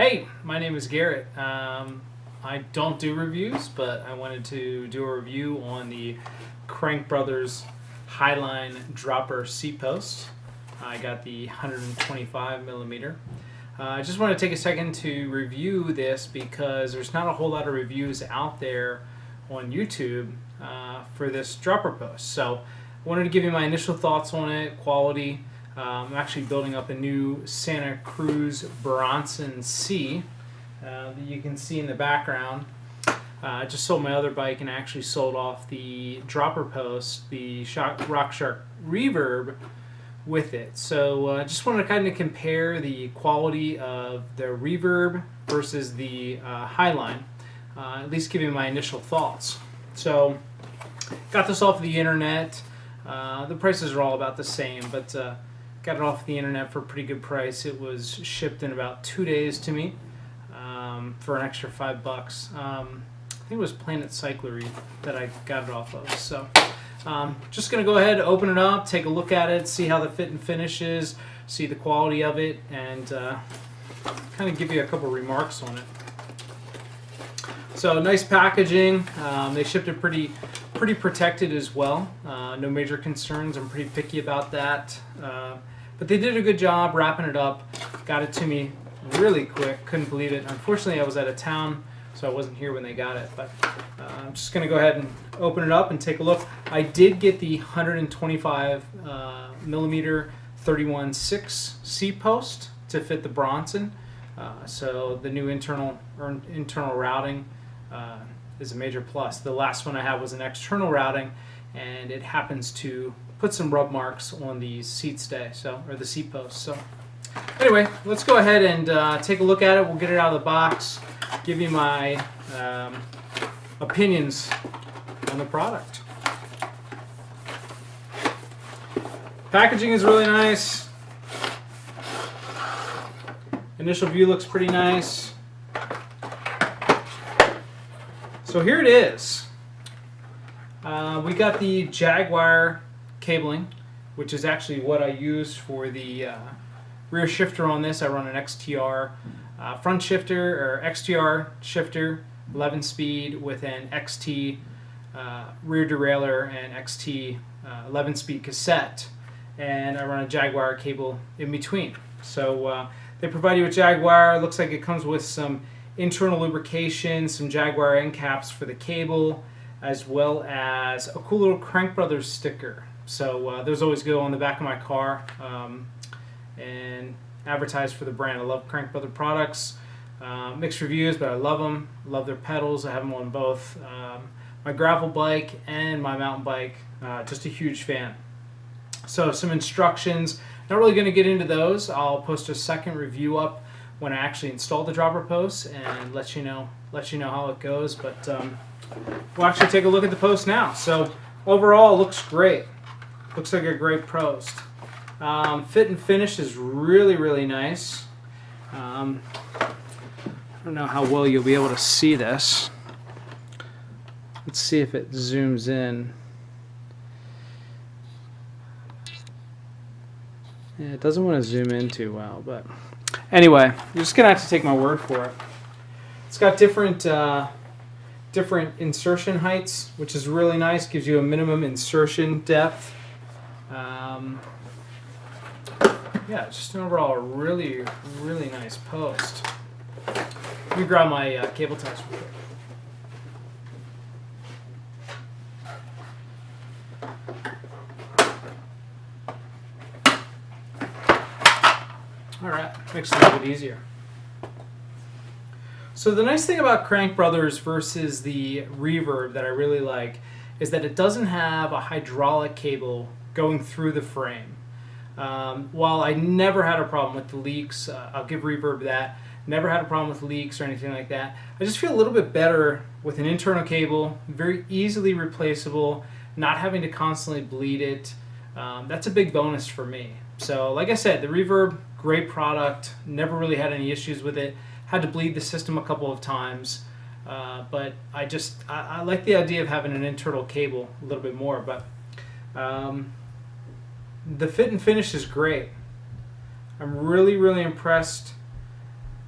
Hey, my name is Garrett. I don't do reviews, but I wanted to do a review on the Crankbrothers Highline dropper Seatpost. I got the 125 millimeter. I just want to take a second to review this because there's not a whole lot of reviews out there on YouTube for this dropper post. So I wanted to give you my initial thoughts on it, quality. I'm actually building up a new Santa Cruz Bronson C that you can see in the background. I just sold my other bike and actually sold off the dropper post, the RockShark Reverb with it. So I just wanted to kind of compare the quality of the Reverb versus the Highline, at least give you my initial thoughts. So got this off the internet. The prices are all about the same, but got it off the internet for a pretty good price. It was shipped in about 2 days to me for an extra $5. I think it was Planet Cyclery that I got it off of. So just going to go ahead, open it up, take a look at it, see how the fit and finish is, see the quality of it, and kind of give you a couple remarks on it. So nice packaging. They shipped it pretty protected as well. No major concerns. I'm pretty picky about that. But they did a good job wrapping it up. Got it to me really quick. Couldn't believe it. Unfortunately, I was out of town, so I wasn't here when they got it. But I'm just going to go ahead and open it up and take a look. I did get the 125 millimeter 31.6 Seatpost to fit the Bronson. So the new internal routing is a major plus. The last one I had was an external routing, and it happens to put some rub marks on the seat stay, or the seat post. So anyway, let's go ahead and take a look at it. We'll get it out of the box, give you my opinions on the product. Packaging is really nice. Initial view looks pretty nice. So here it is. We got the Jaguar cabling, which is actually what I use for the rear shifter on this. I run an XTR front shifter, or XTR shifter, 11 speed with an XT rear derailleur and XT 11 speed cassette, and I run a Jaguar cable in between. So they provide you with Jaguar. It looks like it comes with some internal lubrication, some Jaguar end caps for the cable, as well as a cool little Crankbrothers sticker. So those always go on the back of my car and advertise for the brand. I love Crankbrother products. Mixed reviews, but I love them. Love their pedals. I have them on both my gravel bike and my mountain bike. Just a huge fan. So some instructions. Not really going to get into those. I'll post a second review up when I actually install the dropper post and let you know how it goes. But we'll actually take a look at the post now. So overall, it looks great. Looks like a great post. Fit and finish is really nice. I don't know how well you'll be able to see this. Let's see if it zooms in. Yeah, it doesn't want to zoom in too well, but anyway, you're just gonna have to take my word for it. It's got different insertion heights, which is really nice. Gives you a minimum insertion depth. Yeah, just overall a really nice post. Let me grab my cable ties real quick. Alright, makes it a little bit easier. So the nice thing about Crankbrothers versus the Reverb that I really like is that it doesn't have a hydraulic cable going through the frame. While I never had a problem with the leaks, I'll give Reverb that. Never had a problem with leaks or anything like that. I just feel a little bit better with an internal cable, very easily replaceable, not having to constantly bleed it. That's a big bonus for me. So like I said, the Reverb, great product, never really had any issues with it. Had to bleed the system a couple of times, but I like the idea of having an internal cable a little bit more. But the fit and finish is great. I'm really impressed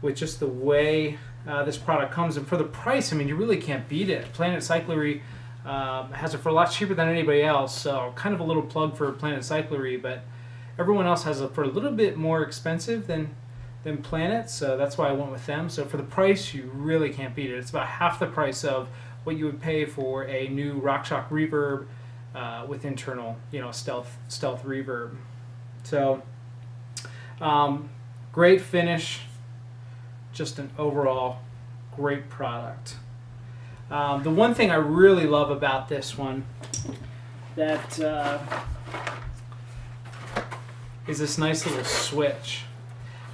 with just the way this product comes, and for the price, I mean, you really can't beat it. Planet Cyclery has it for a lot cheaper than anybody else, so kind of a little plug for Planet Cyclery, but everyone else has it for a little bit more expensive than Planet, so that's why I went with them. So for the price, you really can't beat it. It's about half the price of what you would pay for a new RockShox reverb with internal, stealth reverb. So great finish, just an overall great product. The one thing I really love about this one that is this nice little switch.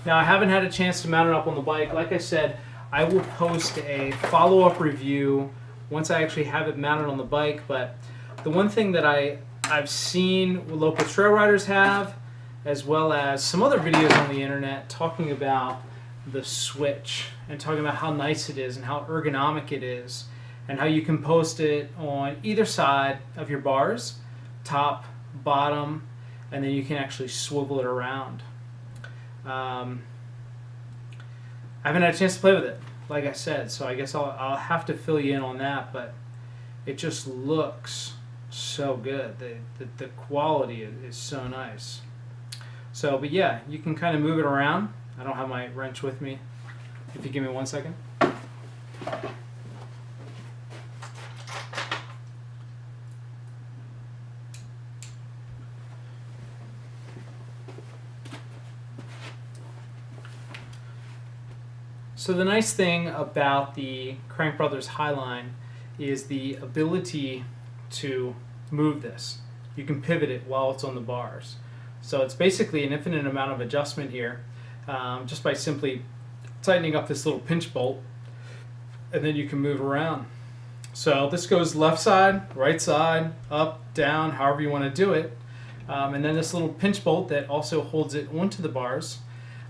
Now, I haven't had a chance to mount it up on the bike. Like I said, I will post a follow-up review once I actually have it mounted on the bike, but the one thing that I've seen local trail riders have, as well as some other videos on the internet talking about the switch and talking about how nice it is and how ergonomic it is and how you can post it on either side of your bars, top, bottom, and then you can actually swivel it around. I haven't had a chance to play with it, like I said, so I guess I'll have to fill you in on that, but it just looks so good. The quality is so nice. So, but yeah, you can kind of move it around. I don't have my wrench with me. If you give me 1 second. So the nice thing about the Crankbrothers Highline is the ability to move this. You can pivot it while it's on the bars. So it's basically an infinite amount of adjustment here, just by simply tightening up this little pinch bolt, and then you can move around. So this goes left side, right side, up, down, however you want to do it. And then this little pinch bolt that also holds it onto the bars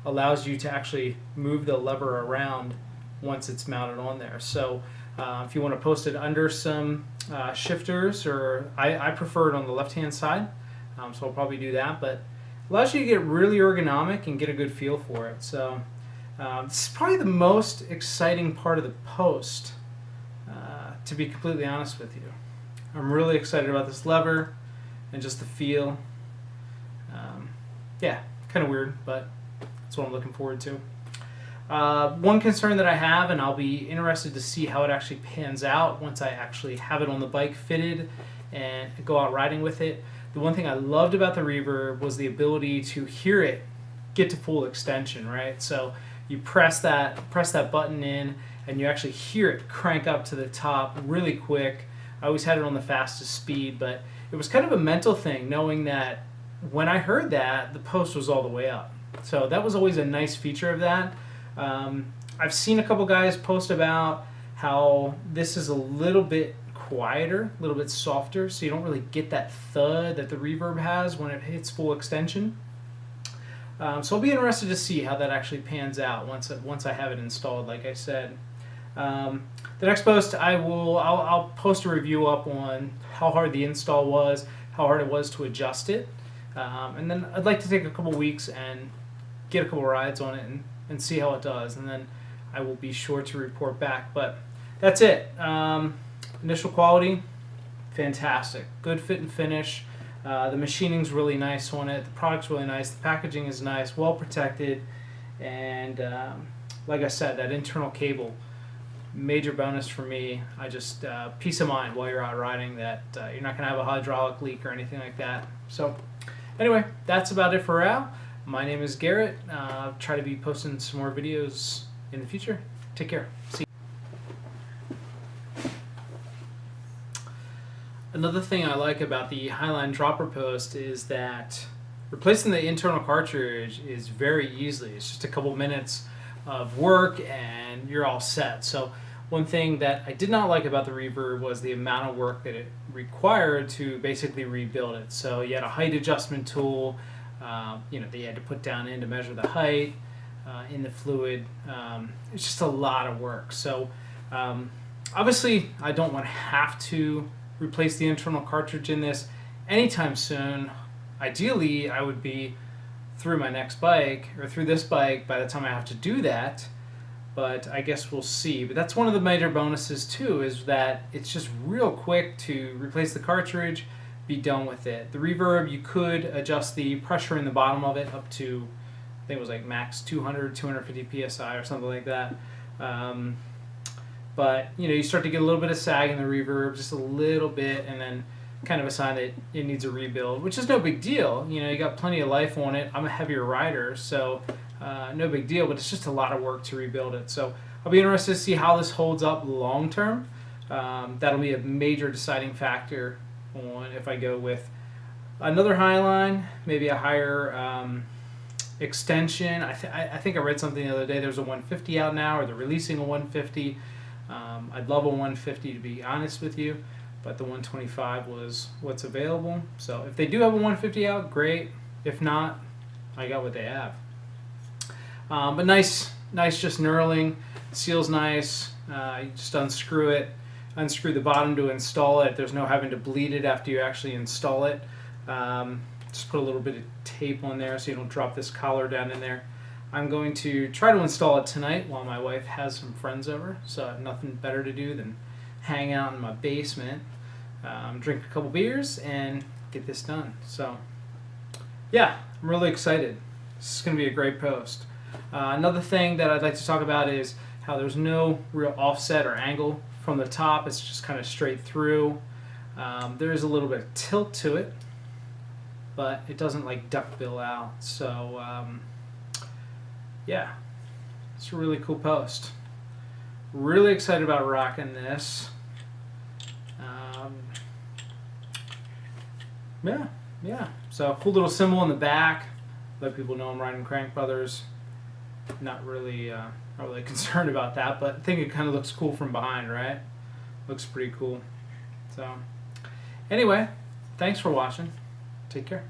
allows you to actually move the lever around once it's mounted on there. So if you want to post it under some shifters, or I prefer it on the left hand side, so I'll probably do that, but allows you to get really ergonomic and get a good feel for it. So this is probably the most exciting part of the post, to be completely honest with you. I'm really excited about this lever and just the feel. Yeah, kind of weird, but that's what I'm looking forward to. One concern that I have, and I'll be interested to see how it actually pans out once I actually have it on the bike fitted and go out riding with it. The one thing I loved about the reverb was the ability to hear it get to full extension, right? So you press that button in and you actually hear it crank up to the top really quick. I always had it on the fastest speed, but it was kind of a mental thing knowing that when I heard that, the post was all the way up. So that was always a nice feature of that. I've seen a couple guys post about how this is a little bit quieter, a little bit softer, so you don't really get that thud that the reverb has when it hits full extension. So I'll be interested to see how that actually pans out once I have it installed, like I said. The next post I'll post a review up on how hard the install was, how hard it was to adjust it, and then I'd like to take a couple weeks and get a couple rides on it and see how it does, and then I will be sure to report back. But that's it. Initial quality, fantastic. Good fit and finish. The machining's really nice on it. The product's really nice. The packaging is nice, well protected, and like I said, that internal cable, major bonus for me. I just peace of mind while you're out riding that you're not going to have a hydraulic leak or anything like that. So anyway, that's about it for now. My name is Garrett. I'll try to be posting some more videos in the future. Take care. See you. Another thing I like about the Highline dropper post is that replacing the internal cartridge is very easily. It's just a couple minutes of work and you're all set. So one thing that I did not like about the reverb was the amount of work that it required to basically rebuild it. So you had a height adjustment tool, that you had to put down in to measure the height in the fluid. It's just a lot of work. So obviously I don't want to have to replace the internal cartridge in this anytime soon. Ideally, I would be through my next bike, or through this bike, by the time I have to do that. but I guess we'll see. But that's one of the major bonuses too, is that it's just real quick to replace the cartridge, be done with it. The reverb, you could adjust the pressure in the bottom of it up to, I think it was like max 200, 250 psi or something like that. But you start to get a little bit of sag in the reverb, just a little bit, and then kind of a sign that it needs a rebuild, which is no big deal. You got plenty of life on it. I'm a heavier rider, so no big deal, but it's just a lot of work to rebuild it. So I'll be interested to see how this holds up long term. That'll be a major deciding factor on if I go with another Highline, maybe a higher extension. I think I read something the other day. There's a 150 out now, or they're releasing a 150. I'd love a 150 to be honest with you, but the 125 was what's available. So if they do have a 150 out, great. If not, I got what they have. But nice just knurling. Seal's nice. You just unscrew it, unscrew the bottom to install it. There's no having to bleed it after you actually install it. Just put a little bit of tape on there so you don't drop this collar down in there. I'm going to try to install it tonight while my wife has some friends over, so I have nothing better to do than hang out in my basement, drink a couple beers, and get this done. So yeah, I'm really excited. This is going to be a great post. Another thing that I'd like to talk about is how there's no real offset or angle from the top. It's just kind of straight through. There is a little bit of tilt to it, but it doesn't like duckbill out. So yeah, it's a really cool post. Really excited about rocking this. Yeah. So cool little symbol in the back. Let people know I'm riding Crankbrothers. Not really concerned about that, but I think it kind of looks cool from behind, right? Looks pretty cool. So anyway, thanks for watching. Take care.